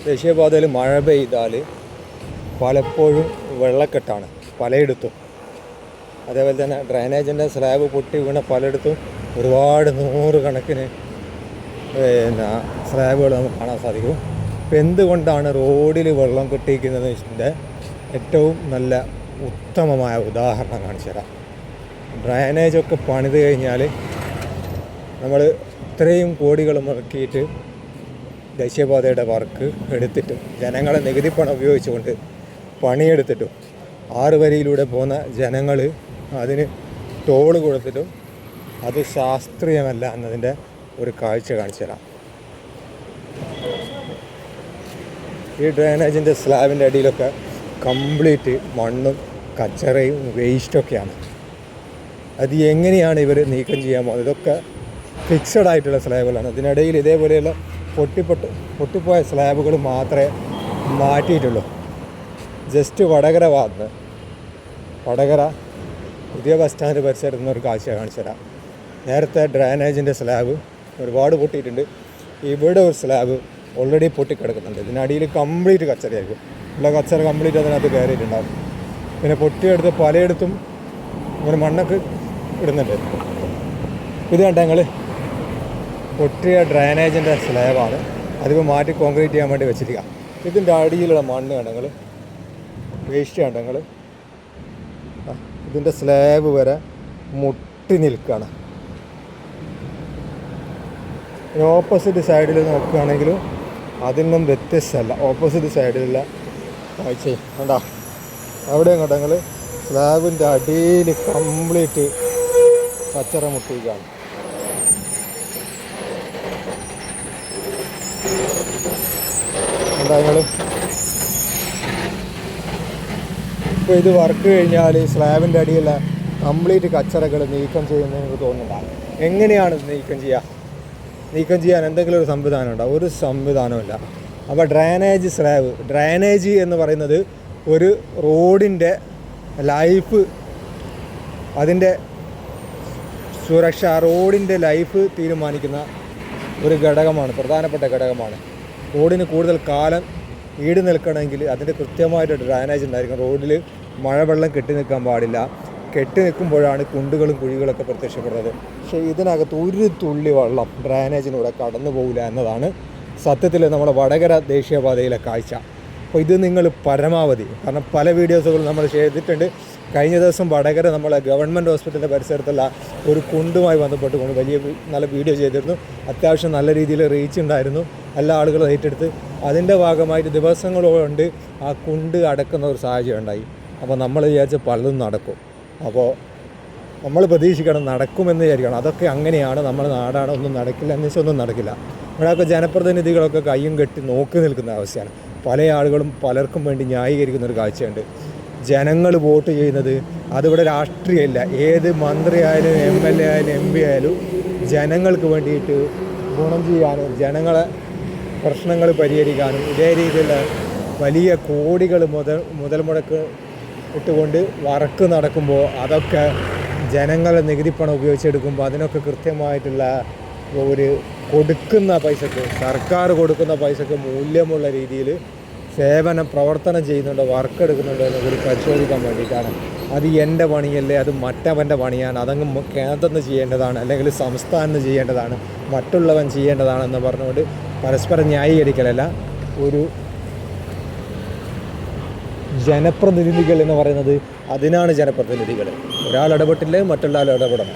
ദേശീയപാതയിൽ മഴ പെയ്താൽ പലപ്പോഴും വെള്ളക്കെട്ടാണ് പലയിടത്തും. അതേപോലെ തന്നെ ഡ്രൈനേജിൻ്റെ സ്ലാബ് പൊട്ടി വീണ പലയിടത്തും ഒരുപാട് നൂറുകണക്കിന് സ്ലാബുകൾ നമുക്ക് കാണാൻ സാധിക്കും. ഇപ്പം എന്തുകൊണ്ടാണ് റോഡിൽ വെള്ളം കെട്ടിയിരിക്കുന്നതിൻ്റെ ഏറ്റവും നല്ല ഉത്തമമായ ഉദാഹരണം കാണിച്ചു തരാം. ഡ്രൈനേജൊക്കെ പണിത് കഴിഞ്ഞാൽ നമ്മൾ ഇത്രയും കോടികൾ മുടക്കിയിട്ട് ദേശീയപാതയുടെ വർക്ക് എടുത്തിട്ടും ജനങ്ങളെ നികുതി പണം ഉപയോഗിച്ചുകൊണ്ട് പണിയെടുത്തിട്ടും 6 വരിയിലൂടെ പോകുന്ന ജനങ്ങൾ അതിന് ടോള് കൊടുത്തിട്ടും അത് ശാസ്ത്രീയമല്ല എന്നതിൻ്റെ ഒരു കാഴ്ച കാണിച്ചു തരാം. ഈ ഡ്രൈനേജിൻ്റെ സ്ലാബിൻ്റെ അടിയിലൊക്കെ കംപ്ലീറ്റ് മണ്ണും കച്ചറയും വേസ്റ്റൊക്കെയാണ്. അത് എങ്ങനെയാണ് ഇവർ നീക്കം ചെയ്യാൻ പോകുന്നത്? ഇതൊക്കെ ഫിക്സഡ് ആയിട്ടുള്ള സ്ലാബുകളാണ്. ഇതിനിടയിൽ ഇതേപോലെയുള്ള പൊട്ടിപ്പോയ സ്ലാബുകൾ മാത്രമേ മാറ്റിയിട്ടുള്ളൂ. ജസ്റ്റ് വടകര പുതിയ ബസ് സ്റ്റാൻഡ് പരിസരത്ത് നിന്നൊരു കാഴ്ച കാണിച്ചു തരാം. നേരത്തെ ഡ്രൈനേജിൻ്റെ സ്ലാബ് ഒരുപാട് പൊട്ടിയിട്ടുണ്ട്. ഇവിടെ ഒരു സ്ലാബ് ഓൾറെഡി പൊട്ടിക്കിടക്കുന്നുണ്ട്. ഇതിനടിയിൽ കംപ്ലീറ്റ് കച്ചറയായിരിക്കും. ഉള്ള കച്ചറ കംപ്ലീറ്റ് അതിനകത്ത് കയറിയിട്ടുണ്ടാകും. പിന്നെ പൊട്ടിയെടുത്ത് പലയിടത്തും ഇങ്ങനെ മണ്ണൊക്കെ ഇടുന്നുണ്ട്. ഇത് കണ്ട ഞങ്ങൾ പൊട്ടിയ ഡ്രൈനേജിൻ്റെ സ്ലാബാണ്. അതിപ്പോൾ മാറ്റി കോൺക്രീറ്റ് ചെയ്യാൻ വേണ്ടി വെച്ചിരിക്കുക. ഇതിൻ്റെ അടിയിലുള്ള മണ്ണ് കണ്ടങ്ങൾ, വേസ്റ്റ് കണ്ടങ്ങൾ, ഇതിൻ്റെ സ്ലാബ് വരെ മുട്ടി നിൽക്കുകയാണ്. ഓപ്പോസിറ്റ് സൈഡിൽ നോക്കുകയാണെങ്കിലും അതിനും വ്യത്യസ്തമല്ല. ഓപ്പോസിറ്റ് സൈഡിലുള്ള കാഴ്ച കണ്ടോ, അവിടെയും കണ്ടങ്ങൾ സ്ലാബിൻ്റെ അടിയിൽ കംപ്ലീറ്റ് കച്ചറ മുട്ടിക്കുകയാണ്. എന്താ നിങ്ങൾ ഇപ്പോൾ ഇത് വർക്ക് കഴിഞ്ഞാൽ സ്ലാബിൻ്റെ അടിയിലുള്ള കംപ്ലീറ്റ് കച്ചറകൾ നീക്കം ചെയ്യുന്നത് എനിക്ക് തോന്നുന്നുണ്ടാകും. എങ്ങനെയാണ് നീക്കം ചെയ്യാൻ എന്തെങ്കിലും ഒരു സംവിധാനം ഉണ്ടോ? ഒരു സംവിധാനമില്ല. അപ്പോൾ ഡ്രൈനേജ് എന്ന് പറയുന്നത് ഒരു റോഡിൻ്റെ ലൈഫ്, അതിൻ്റെ സുരക്ഷ, റോഡിൻ്റെ ലൈഫ് തീരുമാനിക്കുന്ന ഒരു ഘടകമാണ്, പ്രധാനപ്പെട്ട ഘടകമാണ്. റോഡിന് കൂടുതൽ കാലം ഈട് നിൽക്കണമെങ്കിൽ അതിൻ്റെ കൃത്യമായിട്ട് ഡ്രൈനേജ് ഉണ്ടായിരിക്കും. റോഡിൽ മഴവെള്ളം കെട്ടി നിൽക്കാൻ പാടില്ല. കെട്ടി നിൽക്കുമ്പോഴാണ് കുണ്ടുകളും കുഴികളൊക്കെ പ്രത്യക്ഷപ്പെടുന്നത്. പക്ഷേ ഇതിനകത്ത് ഒരു തുള്ളി വെള്ളം ഡ്രൈനേജിലൂടെ കടന്നു പോകില്ല എന്നതാണ് സത്യത്തിൽ നമ്മുടെ വടകര ദേശീയപാതയിലെ കാഴ്ച. അപ്പോൾ ഇത് നിങ്ങൾ പരമാവധി, കാരണം പല വീഡിയോസുകളും നമ്മൾ ചെയ്തിട്ടുണ്ട്. കഴിഞ്ഞ ദിവസം വടകര നമ്മളെ ഗവൺമെൻറ് ഹോസ്പിറ്റലിൻ്റെ പരിസരത്തുള്ള ഒരു കുണ്ടുമായി ബന്ധപ്പെട്ടുകൊണ്ട് നല്ല വീഡിയോ ചെയ്തിരുന്നു. അത്യാവശ്യം നല്ല രീതിയിൽ റീച്ച് ഉണ്ടായിരുന്നു. എല്ലാ ആളുകളും ഏറ്റെടുത്ത് അതിൻ്റെ ഭാഗമായിട്ട് ദിവസങ്ങളുകൊണ്ട് ആ കുണ്ട് അടക്കുന്ന ഒരു സാഹചര്യം ഉണ്ടായി. അപ്പോൾ നമ്മൾ വിചാരിച്ച പലതും നടക്കും. അപ്പോൾ നമ്മൾ പ്രതീക്ഷിക്കണം നടക്കുമെന്ന് വിചാരിക്കണം. അതൊക്കെ അങ്ങനെയാണ്, നമ്മുടെ നാടാണ്. ഒന്നും നടക്കില്ല എന്ന് വെച്ചാൽ ഒന്നും നടക്കില്ല. ഇവിടെയൊക്കെ ജനപ്രതിനിധികളൊക്കെ കയ്യും കെട്ടി നോക്കി നിൽക്കുന്ന അവസ്ഥയാണ്. പല ആളുകളും പലർക്കും വേണ്ടി ന്യായീകരിക്കുന്നൊരു കാഴ്ചയുണ്ട്. ജനങ്ങൾ വോട്ട് ചെയ്യുന്നത് അതിവിടെ രാഷ്ട്രീയമില്ല. ഏത് മന്ത്രി ആയാലും MLA ആയാലും MP ആയാലും ജനങ്ങൾക്ക് വേണ്ടിയിട്ട് ഗുണം ചെയ്യാനും ജനങ്ങളെ പ്രശ്നങ്ങൾ പരിഹരിക്കാനും ഇതേ രീതിയിലുള്ള വലിയ കോടികൾ മുതൽ മുടക്ക് ഇട്ടുകൊണ്ട് വർക്ക് നടക്കുമ്പോൾ അതൊക്കെ ജനങ്ങളെ നികുതിപ്പണം ഉപയോഗിച്ചെടുക്കുമ്പോൾ അതിനൊക്കെ കൃത്യമായിട്ടുള്ള ഒരു കൊടുക്കുന്ന പൈസക്ക്, സർക്കാർ കൊടുക്കുന്ന പൈസക്ക് മൂല്യമുള്ള രീതിയിൽ പ്രവർത്തനം ചെയ്യുന്നുണ്ടോ, വർക്ക് എടുക്കുന്നുണ്ടോ എന്ന് കൂടി പരിശോധിക്കാൻ വേണ്ടിയിട്ടാണ്. അത് എൻ്റെ പണിയല്ലേ, അത് മറ്റവൻ്റെ പണിയാണ്, അതങ്ങ് കേന്ദ്രം ചെയ്യേണ്ടതാണ്, അല്ലെങ്കിൽ സംസ്ഥാനം ചെയ്യേണ്ടതാണ്, മറ്റുള്ളവൻ ചെയ്യേണ്ടതാണെന്ന് പറഞ്ഞുകൊണ്ട് പരസ്പരം ന്യായീകരിക്കലല്ല. ഒരു ജനപ്രതിനിധികൾ എന്ന് പറയുന്നത് അതിനാണ് ജനപ്രതിനിധികൾ. ഒരാൾ ഇടപെട്ടില്ലേ മറ്റുള്ള ആൾ ഇടപെടണം.